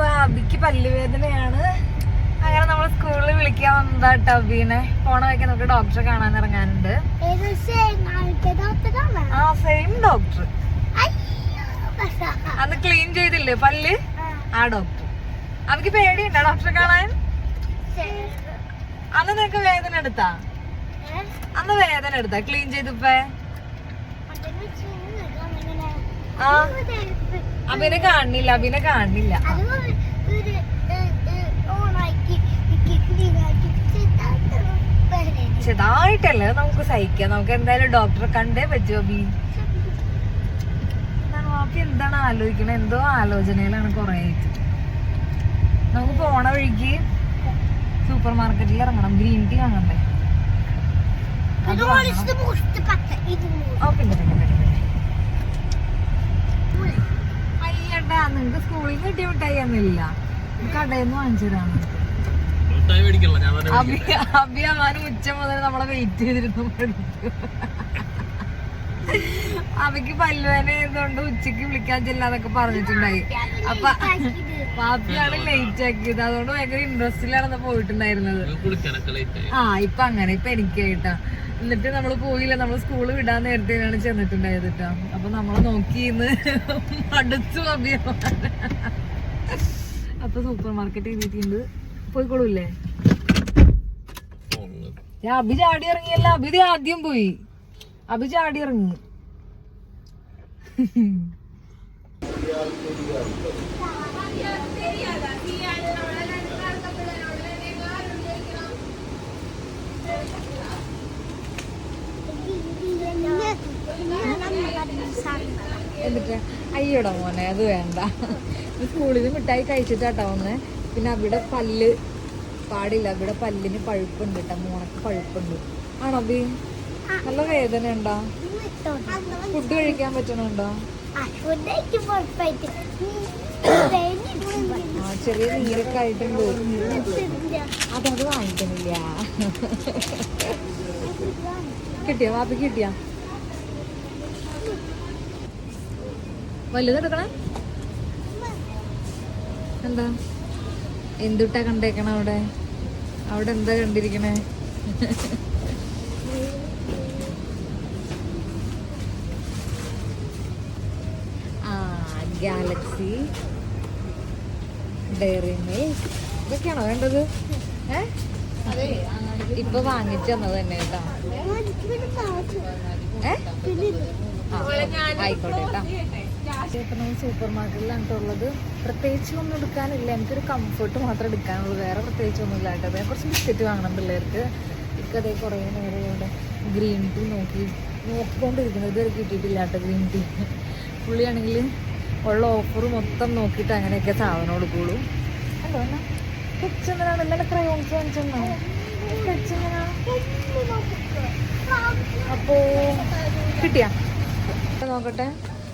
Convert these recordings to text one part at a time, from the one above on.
അപ്പൊ അബിക്ക് പല്ലുവേദനയാണ്. അങ്ങനെ നമ്മൾ സ്കൂളിൽ വിളിക്കാൻ വന്നതാട്ടോ അബീനെ. പോണ വയ്ക്കാൻ നമുക്ക് ഡോക്ടറെ കാണാൻ ഇറങ്ങാനുണ്ട്. ആ സെയിം ഡോക്ടർ അന്ന് ക്ലീൻ ചെയ്തില്ലേ പല്ല്, ആ ഡോക്ടർ. അബിക്ക് പേടിയുണ്ടോ ഡോക്ടറെ കാണാൻ? അന്ന് നിനക്ക് വേദന എടുത്താ? അന്ന് വേദന എടുത്താ ക്ലീൻ ചെയ്തപ്പോ? ആ അബിനെ കാണില്ല, അബിനെ കാണില്ല. ചെറുതായിട്ടല്ലേ നമുക്ക് സഹിക്കാം. നമുക്ക് എന്തായാലും ഡോക്ടറെ കണ്ടേ പറ്റുമോ അബി? ബാപ്പി എന്താണ് ആലോചിക്കണേ? എന്തോ ആലോചനയിലാണ് കൊറേ ആയിട്ട്. നമുക്ക് പോണ വഴിക്ക് സൂപ്പർ മാർക്കറ്റിൽ ഇറങ്ങണം, ഗ്രീൻ ടീ വാങ്ങണ്ടേ? അയ്യട്ടാ, നിങ്ങക്ക് സ്കൂളിൽ കിട്ടിയ മിഠായി ഒന്നുമില്ല, കടയിൽ നിന്ന് വാങ്ങിച്ചു തരാണ്. അഭിയാമാനും ഉച്ച മുതൽ നമ്മളെ വെയിറ്റ് ചെയ്തിരുന്നു. അവയ്ക്ക് പല്ലുവേന ആയതുകൊണ്ട് ഉച്ചക്ക് വിളിക്കാൻ ചെല്ലാന്നൊക്കെ പറഞ്ഞിട്ടുണ്ടായി. അപ്പൊ പാപ്പിയാണ് ലേറ്റ് ആക്കിയത്. അതുകൊണ്ട് ഭയങ്കര ഇൻട്രസ്റ്റിലാണ് പോയിട്ടുണ്ടായിരുന്നത്. ആ ഇപ്പൊ അങ്ങനെ ഇപ്പൊ എനിക്കായിട്ടാ. എന്നിട്ട് നമ്മള് പോയില്ല, നമ്മള് സ്കൂള് വിടാൻ നേരത്തെയാണ് ചെന്നിട്ടുണ്ടായത് കേട്ടോ. അപ്പൊ നമ്മളെ നോക്കിന്ന് അടുത്തു അഭിയമാൻ. അപ്പൊ സൂപ്പർ മാർക്കറ്റ് എഴുതിയിട്ടുണ്ട്, പോയിക്കോളൂല്ലേ? അഭി ചാടി ഇറങ്ങിയല്ല, അഭി ആദ്യം പോയി. അഭി ചാടി ഇറങ്ങി. എന്നിട്ട് അയ്യോടാ മോനെ അത് വേണ്ട, സ്കൂളിൽ നിന്ന് മിഠായി കഴിച്ചിട്ടാട്ടോ വന്നേ. പിന്നെ അവിടെ പല്ല് പാടില്ല, അവിടെ പല്ലിന് പഴുപ്പുണ്ട് കേട്ടോ, മോണക്ക് പഴുപ്പുണ്ട്. ആണോ അബി? നല്ല വേദന ഉണ്ടോ? ഫുഡ് കഴിക്കാൻ പറ്റണുണ്ടോ? ആ ചെറിയ നീരൊക്കെ ആയിട്ടുണ്ട്. അതത് വാങ്ങിക്കണില്ല. കിട്ടിയാ വാപ്പി? കിട്ടിയാ വലുതെടുക്കണേ? എന്താ എന്തുട്ടാ കണ്ടേക്കണ അവിടെ? അവിടെ എന്താ കണ്ടിരിക്കണേ? ഗാലക്സി, ഡയറി മിൽക്ക്, ഇതൊക്കെയാണോ വേണ്ടത്? ഇപ്പൊ വാങ്ങിച്ചു തന്നത് തന്നെ കേട്ടോ. ആയിക്കോട്ടെ കേട്ടോ. സൂപ്പർ മാർക്കറ്റിലാണ് ഉള്ളത്. പ്രത്യേകിച്ച് ഒന്നും എടുക്കാനില്ല, എനിക്കൊരു കംഫർട്ട് മാത്രമേ എടുക്കാനുള്ളൂ, വേറെ പ്രത്യേകിച്ച് ഒന്നും ഇല്ല കേട്ടോ. ഞാൻ കുറച്ച് ബിസ്ക്കറ്റ് വാങ്ങണം പിള്ളേർക്ക്. ഇക്കതേ കുറേ നേരം ഇവിടെ ഗ്രീൻ ടീ നോക്കിക്കൊണ്ടിരിക്കുന്നത്. ഇതുവരെ കിട്ടിയിട്ടില്ല കേട്ടോ ഗ്രീൻ ടീ. പുള്ളിയാണെങ്കിൽ ഉള്ള ഓഫർ മൊത്തം നോക്കിയിട്ട് അങ്ങനെയൊക്കെ സാധനം കൊടുക്കുള്ളൂ. അല്ലോ എന്നാ സ്കെച്ചെന്തിനാണ്? ഇന്നലെ ക്രയോൺസ് വാങ്ങിച്ചെന്നോ? സ്കെച്ചെന്തിനാ? അപ്പോ കിട്ടിയാ നോക്കട്ടെ.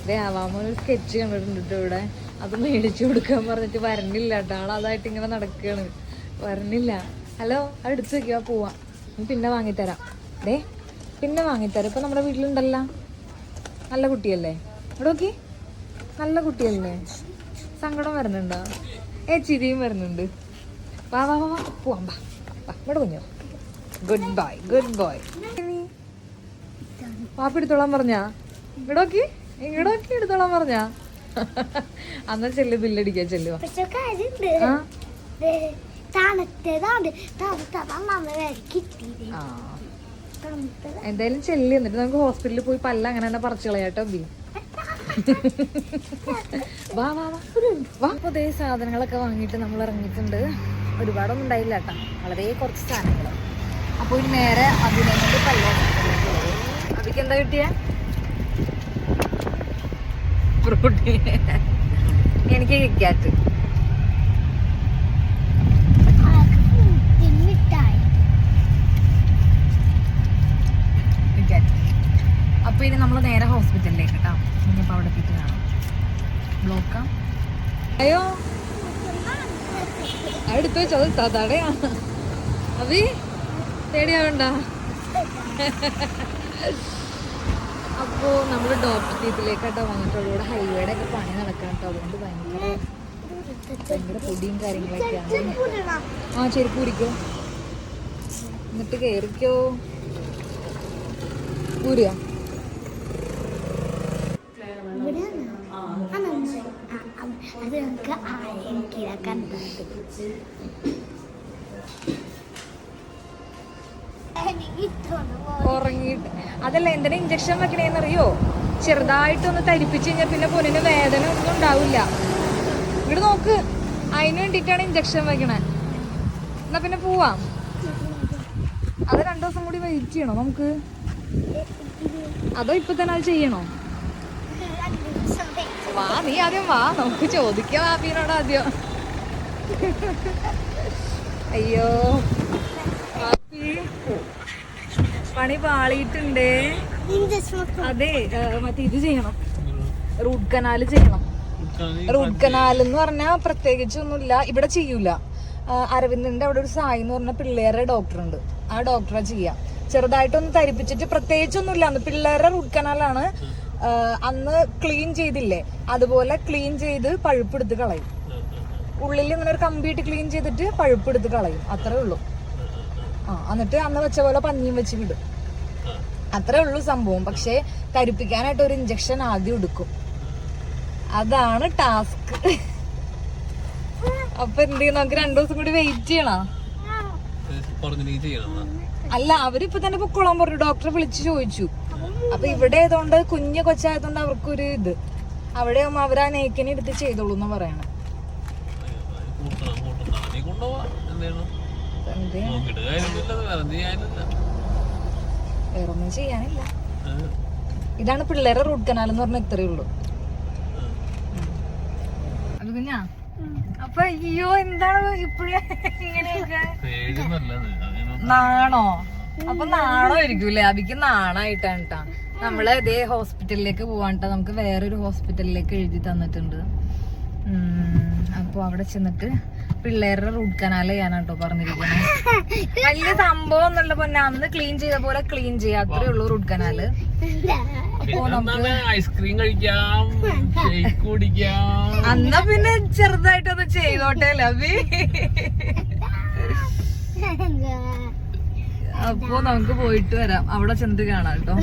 അതേ ആവാമൊരു സ്കെച്ച് കണ്ടിട്ടുണ്ട് ഇവിടെ. അത് മേടിച്ചു കൊടുക്കാൻ പറഞ്ഞിട്ട് വരണില്ല കേട്ടോ. ആളതായിട്ട് ഇങ്ങനെ നടക്കുകയാണ്, വരണില്ല. ഹലോ, അത് എടുത്ത് വെക്കുക, പോവാം. പിന്നെ വാങ്ങിത്തരാം. ദേ പിന്നെ വാങ്ങിത്തരാം. ഇപ്പൊ നമ്മുടെ വീട്ടിലുണ്ടല്ലോ. നല്ല കുട്ടിയല്ലേ? ഇവിടെ നോക്കി, നല്ല കുട്ടിയല്ലേ? സങ്കടം വരുന്നുണ്ടോ? ചിരിയും വരുന്നുണ്ട്. വാ വാ വാ പോവാം, വാ വാ ഇവിടെ കുഞ്ഞോ. Good boy, good boy. വാപ്പ എടുത്തോളാൻ പറഞ്ഞാ? ഇങ്ങോട്ടോക്കി എടുത്തോളാൻ പറഞ്ഞാ? അന്നാ ചെല്ലു, ബില്ലടിക്കാ ചെല്ലുവാ. എന്തായാലും ചെല്ലി, എന്നിട്ട് നമുക്ക് ഹോസ്പിറ്റലിൽ പോയി പല്ല അങ്ങനെ തന്നെ പറിച്ചു കളയാട്ടോ ബി. വാ വാ വാ. പുതിയ സാധനങ്ങളൊക്കെ വാങ്ങിയിട്ട് നമ്മൾ ഇറങ്ങിയിട്ടുണ്ട്. ഒരുപാടൊന്നും ഉണ്ടായില്ല കേട്ടോ, വളരെ കുറച്ച് സാധനങ്ങൾ. അപ്പോൾ ഇനി നേരെ അതിനകത്ത് പല്ല. അതിക്ക് എന്താ കിട്ടിയ? പ്രോട്ടീൻ. എനിക്ക് കിക്കാറ്റ്. അപ്പൊ ഇനി നമ്മൾ നേരെ ഹോസ്പിറ്റലിലേക്ക് കേട്ടോ. ഇനിയിപ്പോൾ അവിടെ എത്തിയിട്ട് കാണാം. ബ്ലോക്കാ? അയ്യോ അടുത്ത് വെച്ചത് തടയാ. അഭി പേടിയാവണ്ട. അപ്പോൾ നമ്മൾ ഡോക്ടർ ടീത്തിലേക്കാട്ടോ വന്നിട്ടുള്ളൂ. ഇവിടെ ഹൈവേയുടെ ഒക്കെ പണി നടക്കണം കേട്ടോ. അതുകൊണ്ട് ഭയങ്കര ഭയങ്കര പൊടിയും കാര്യങ്ങളൊക്കെയാണ്. ആ ചെരുപ്പ് ഊരിക്കോ, എന്നിട്ട് കയറിക്കോ. ഊരിയ ഉറങ്ങിയിട്ട് അതല്ല എന്തിനാ ഇഞ്ചക്ഷൻ വെക്കണേന്നറിയോ? ചെറുതായിട്ടൊന്ന് തരിപ്പിച്ച് കഴിഞ്ഞാൽ പിന്നെ പൊന്നിന് വേദന ഒന്നും ഉണ്ടാവില്ല. ഇവിടെ നോക്ക്, അതിന് വേണ്ടിയിട്ടാണ് ഇഞ്ചക്ഷൻ വെക്കണേ. എന്നാ പിന്നെ പോവാം. അത് 2 ദിവസം കൂടി വെയിറ്റ് ചെയ്യണോ നമുക്ക്? അതോ ഇപ്പൊ തന്നെ അത് ചെയ്യണോ? വാ, നീ ആദ്യം വാ, നമുക്ക് ചോദിക്കാം വാപ്പീനോട് ആദ്യം. അയ്യോ വാപ്പി, പണി പാളിയിട്ടുണ്ടേ. അതെ, മറ്റേ ഇത് ചെയ്യണം, റൂട്ട് കനാല് ചെയ്യണം. റൂട്ട് കനാൽ എന്ന് പറഞ്ഞാൽ പ്രത്യേകിച്ചൊന്നുമില്ല, ഇവിടെ ചെയ്യൂല. അരവിന്ദിന്റെ അവിടെ ഒരു സായി എന്ന് പറഞ്ഞ പിള്ളേരുടെ ഡോക്ടർ ഉണ്ട്, ആ ഡോക്ടറെ ചെയ്യാം. ചെറുതായിട്ടൊന്ന് തരിപ്പിച്ചിട്ട്, പ്രത്യേകിച്ചൊന്നുമില്ല. അന്ന് പിള്ളേരുടെ റൂട്ട് കനാലാണ്. അന്ന് ക്ലീൻ ചെയ്തില്ലേ, അതുപോലെ ക്ലീൻ ചെയ്ത് പഴുപ്പെടുത്ത് കളയും. ഉള്ളിൽ ഇങ്ങനെ ഒരു കമ്പിയിട്ട് ക്ലീൻ ചെയ്തിട്ട് പഴുപ്പെടുത്ത് കളയും, അത്രേ ഉള്ളൂ. എന്നിട്ട് അന്ന് വെച്ച പോലെ പഞ്ഞിയും വെച്ച് വിടും, അത്രേ ഉള്ളൂ സംഭവം. പക്ഷെ തരിപ്പിക്കാനായിട്ട് ഒരു ഇഞ്ചക്ഷൻ ആദ്യം എടുക്കും, അതാണ് ടാസ്ക്. അപ്പൊ എന്ത് ചെയ്യും, നമുക്ക് 2 ദിവസം കൂടി വെയിറ്റ് ചെയ്യണോ? അല്ല, അവരിപ്പൊ തന്നെ പൊക്കോളാൻ പറഞ്ഞു, ഡോക്ടറെ വിളിച്ച് ചോദിച്ചു. അപ്പൊ ഇവിടെ ആയതുകൊണ്ട്, കുഞ്ഞു കൊച്ചായതുകൊണ്ട് അവർക്കൊരു ഇത്, അവിടെ അവരാ നേക്കിനെ എടുത്ത് ചെയ്തോളൂ എന്നാ പറയണേ. വേറൊന്നും ചെയ്യാനില്ല. ഇതാണ് പിള്ളേരുടെ റൂട്ട് കനാൽ എന്ന് പറഞ്ഞാൽ ഇത്രയേ ഉള്ളൂ. അത് കുഞ്ഞാ, അപ്പൊ അയ്യോ എന്താണ് ഇപ്പഴേ ഇങ്ങനെയൊക്കെ? നാണോ? അപ്പൊ നാണോ ആയിരിക്കൂലേ? അബിക്ക് നാണായിട്ടാണ് കേട്ടാ. നമ്മള് ഇതേ ഹോസ്പിറ്റലിലേക്ക് പോവാൻട്ടാ, നമുക്ക് വേറൊരു ഹോസ്പിറ്റലിലേക്ക് എഴുതി തന്നിട്ടുണ്ട്. അപ്പൊ അവിടെ ചെന്നിട്ട് പിള്ളേരുടെ റൂട്ട് കനാൽ ചെയ്യാനാട്ടോ പറഞ്ഞിരിക്കുന്നത്. വലിയ സംഭവം ഒന്നുമില്ല പൊന്നെ, അന്ന് ക്ലീൻ ചെയ്ത പോലെ ക്ലീൻ ചെയ്യാം, അത്രേ ഉള്ളൂ റൂട്ട് കനാല്. അപ്പൊ നമുക്ക് ഐസ്ക്രീം കഴിക്കാം, അന്നാ പിന്നെ ചെറുതായിട്ടൊന്ന് ചെയ്തോട്ടെ ലവി. അപ്പൊ നമുക്ക് പോയിട്ട് വരാം, അവിടെ ചെന്നിട്ട് കാണാം കേട്ടോ.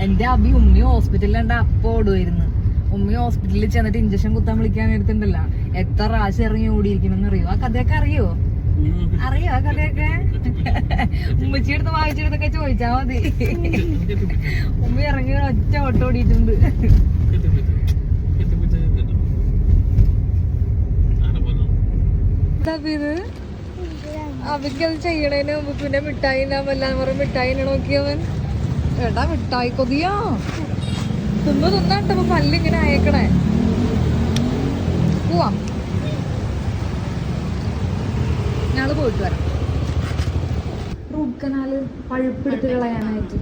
എന്റെ അബി ഉമ്മി ഹോസ്പിറ്റലിലുണ്ട്, അപ്പൊ ഓടുമായിരുന്നു. ഉമ്മി ഹോസ്പിറ്റലിൽ ചെന്നിട്ട് ഇഞ്ചക്ഷൻ കുത്താൻ വിളിക്കാൻ എടുത്തിട്ടുണ്ടല്ല, എത്ര പ്രാവശ്യം ഇറങ്ങി ഓടിയിരിക്കണമെന്ന് അറിയോ? ആ കഥയൊക്കെ അറിയോ? ആ കഥയൊക്കെ ഉമ്മച്ചിയെടുത്ത് വായിച്ചെടുത്തൊക്കെ ചോദിച്ചാ മതി. ഉമ്മി ഇറങ്ങി ഒറ്റ ഓട്ടം ഓടിയിട്ടുണ്ട്. ഇത് അബിക്കത് ചെയ്യണേന് മുമ്പ് പിന്നെ മിഠായി വല്ലാന്ന് പറഞ്ഞ മിഠായി നോക്കിയവൻ. ഏട്ടാ മിഠായി കൊതിയോ? തിന്നാട്ടപ്പോ പല്ലിങ്ങനെ അയക്കണേ. പോവാം, ഞങ്ങള് പോയിട്ട് വരാം. റൂട്ട് കനാല് പഴുപ്പെടുത്ത് കളയാനായിട്ട്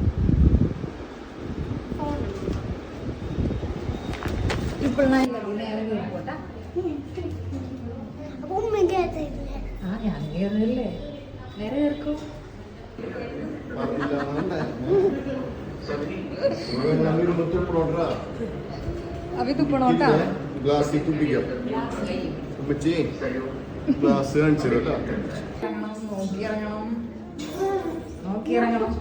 ഇപ്പോഴാണ് നേരെ പോട്ടെ. ഞാൻ കേറില്ലേ, നേരെ കേൾക്കോ. അഭി തുപ്പണോട്ടാ, ഗ്ലാസ് തുപ്പിക്കാം. ഗ്ലാസ് കാണിച്ചിട്ടോ, നോക്കിയിറങ്ങണം.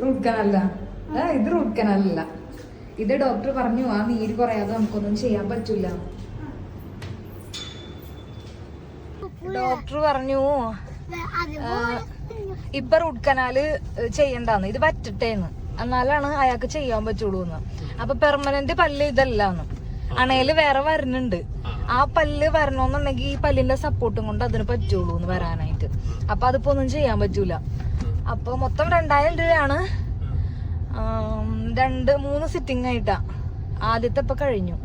റൂട്ട് കനാലല്ല ഇത്, റൂട്ട് കനാലല്ല ഇത്. ഡോക്ടർ പറഞ്ഞു ആ നീര് കുറയാതെ നമുക്കൊന്നും ചെയ്യാൻ പറ്റൂല. ഡോക്ടർ പറഞ്ഞു ഇപ്പൊ റൂട്ട് കനാല് ചെയ്യണ്ടെന്ന്, ഇത് പറ്റട്ടേന്ന്, എന്നാലാണ് അയാൾക്ക് ചെയ്യാൻ പറ്റുള്ളൂ എന്ന്. അപ്പൊ പെർമനന്റ് പല്ല് ഇതല്ലാന്ന്, അണയില് വേറെ വരുന്നുണ്ട്. ആ പല്ല് വരണമെന്നുണ്ടെങ്കിൽ ഈ പല്ലിന്റെ സപ്പോർട്ടും കൊണ്ട് അതിന് പറ്റുള്ളൂ എന്ന് വരാനായിട്ട്. അപ്പൊ അതിപ്പോ ഒന്നും ചെയ്യാൻ പറ്റൂല. അപ്പൊ മൊത്തം 2000 രൂപയാണ്. 2-3 സിറ്റിംഗ് ആയിട്ടാ. ആദ്യത്തെ ഇപ്പൊ കഴിഞ്ഞു,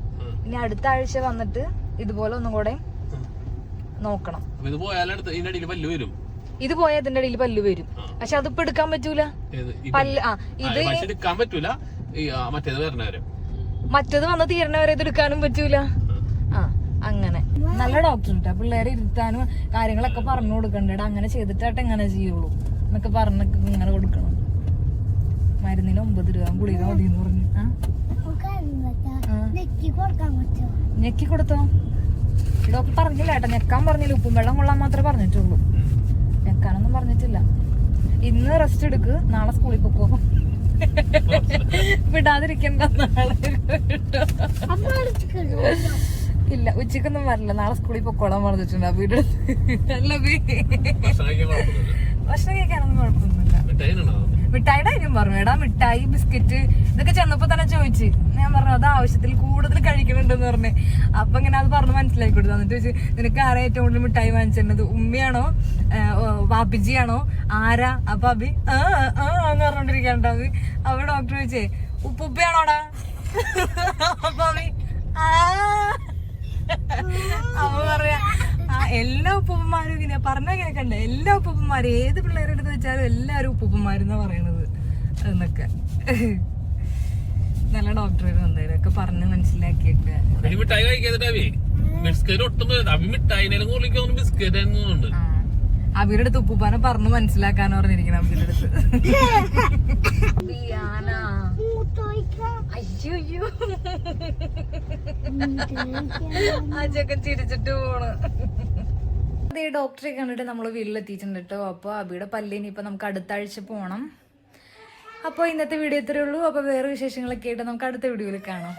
ഇനി അടുത്ത ആഴ്ച വന്നിട്ട് ഇതുപോലെ ഒന്നും കൂടെ നോക്കണം. ഇത് പോയാൽ ഇതിന്റെ ഇടയിൽ പല്ല് വരും, പക്ഷെ അതിപ്പോ എടുക്കാൻ പറ്റൂല. പല്ല് ഇത് എടുക്കാൻ പറ്റൂല, മറ്റേത് വന്ന് തീരണവരെ ഇത് എടുക്കാനും പറ്റൂല. അങ്ങനെ നല്ല ഡോക്ടർ കിട്ടാ, പിള്ളേരെ ഇരുത്താനും കാര്യങ്ങളൊക്കെ പറഞ്ഞു കൊടുക്കണ്ടേടാ, അങ്ങനെ ചെയ്തിട്ടാട്ടെ എങ്ങനെ ചെയ്യുള്ളൂ എന്നൊക്കെ പറഞ്ഞൊക്കെ ഇങ്ങനെ കൊടുക്കണം. മരുന്നിന് 9 രൂപ ഗുളിക മതി എന്ന് പറഞ്ഞു. ഞെക്കി കൊടുത്തോ? ഡോക്ടർ പറഞ്ഞില്ല ഏട്ടാ, ഞെക്കാൻ പറഞ്ഞില്ല, ഉപ്പും വെള്ളം കൊള്ളാൻ മാത്രമേ പറഞ്ഞിട്ടുള്ളൂ, ഞെക്കാനൊന്നും പറഞ്ഞിട്ടില്ല. ഇന്ന് റെസ്റ്റ് എടുക്ക്, നാളെ സ്കൂളിൽ പോക്കോ. വിടാതിരിക്കണ്ട, നാളെ ഇല്ല ഉച്ചക്കൊന്നും വരില്ല, നാളെ സ്കൂളിൽ പൊക്കോളാൻ പറഞ്ഞിട്ടുണ്ട് വീട്. അല്ല ഭക്ഷണം കഴിക്കാനൊന്നും കുഴപ്പമൊന്നുമില്ല. മിഠായിയുടെ കാര്യം പറഞ്ഞു. എടാ മിഠായി ബിസ്ക്കറ്റ് ഇതൊക്കെ ചെന്നപ്പോ തന്നെ ചോദിച്ചു. ഞാൻ പറഞ്ഞു അത് ആവശ്യത്തിൽ കൂടുതൽ കഴിക്കുന്നുണ്ടെന്ന് പറഞ്ഞേ. അപ്പൊ ഇങ്ങനെ അത് പറഞ്ഞ് മനസ്സിലാക്കി കൊടുത്തു. എന്നിട്ട് ചോദിച്ചു നിനക്ക് ആരാ ഏറ്റവും കൂടുതൽ മിഠായി വാങ്ങിച്ചിരുന്നത്, ഉമ്മയാണോ വാപ്പിജിയാണോ ആരാ? അപ്പൊ അബി എന്ന് പറഞ്ഞോണ്ടിരിക്കണ്ട. അപ്പൊ ഡോക്ടർ ചോദിച്ചേ ഉപ്പുപ്പയാണോടാ? അപ്പൊ അബി അവ പറയാ എല്ലാ ഉപ്പുപ്പന്മാരും ഇങ്ങനെ പറഞ്ഞ കേൾക്കണ്ടേ, എല്ലാ ഉപ്പുപ്പന്മാരും ഏത് പിള്ളേരുടെ അടുത്ത് വെച്ചാലും എല്ലാരും ഉപ്പുപ്പന്മാരെന്നാ പറയണത് എന്നൊക്കെ. നല്ല ഡോക്ടർ എന്തായാലും ഒക്കെ പറഞ്ഞ് മനസ്സിലാക്കിയിട്ട്. അവരുടെ അടുത്ത് ഉപ്പുപ്പാനെ പറഞ്ഞ് മനസ്സിലാക്കാന്ന് പറഞ്ഞിരിക്കണം. അവരുടെ അടുത്ത് അയ്യോ ആ ചെക്കൻ ചിരിച്ചിട്ട് പോണ്. അതേ ഡോക്ടറെ കണ്ടിട്ട് നമ്മൾ വീട്ടിലെത്തിയിട്ടുണ്ട് കേട്ടോ. അപ്പോൾ അബിയുടെ പല്ലിന് ഇപ്പൊ നമുക്ക് അടുത്ത ആഴ്ച പോണം. അപ്പോൾ ഇന്നത്തെ വീഡിയോ ഇത്രയേ ഉള്ളൂ. അപ്പോൾ വേറെ വിശേഷങ്ങളൊക്കെ ആയിട്ട് നമുക്ക് അടുത്ത വീഡിയോയിൽ കാണാം.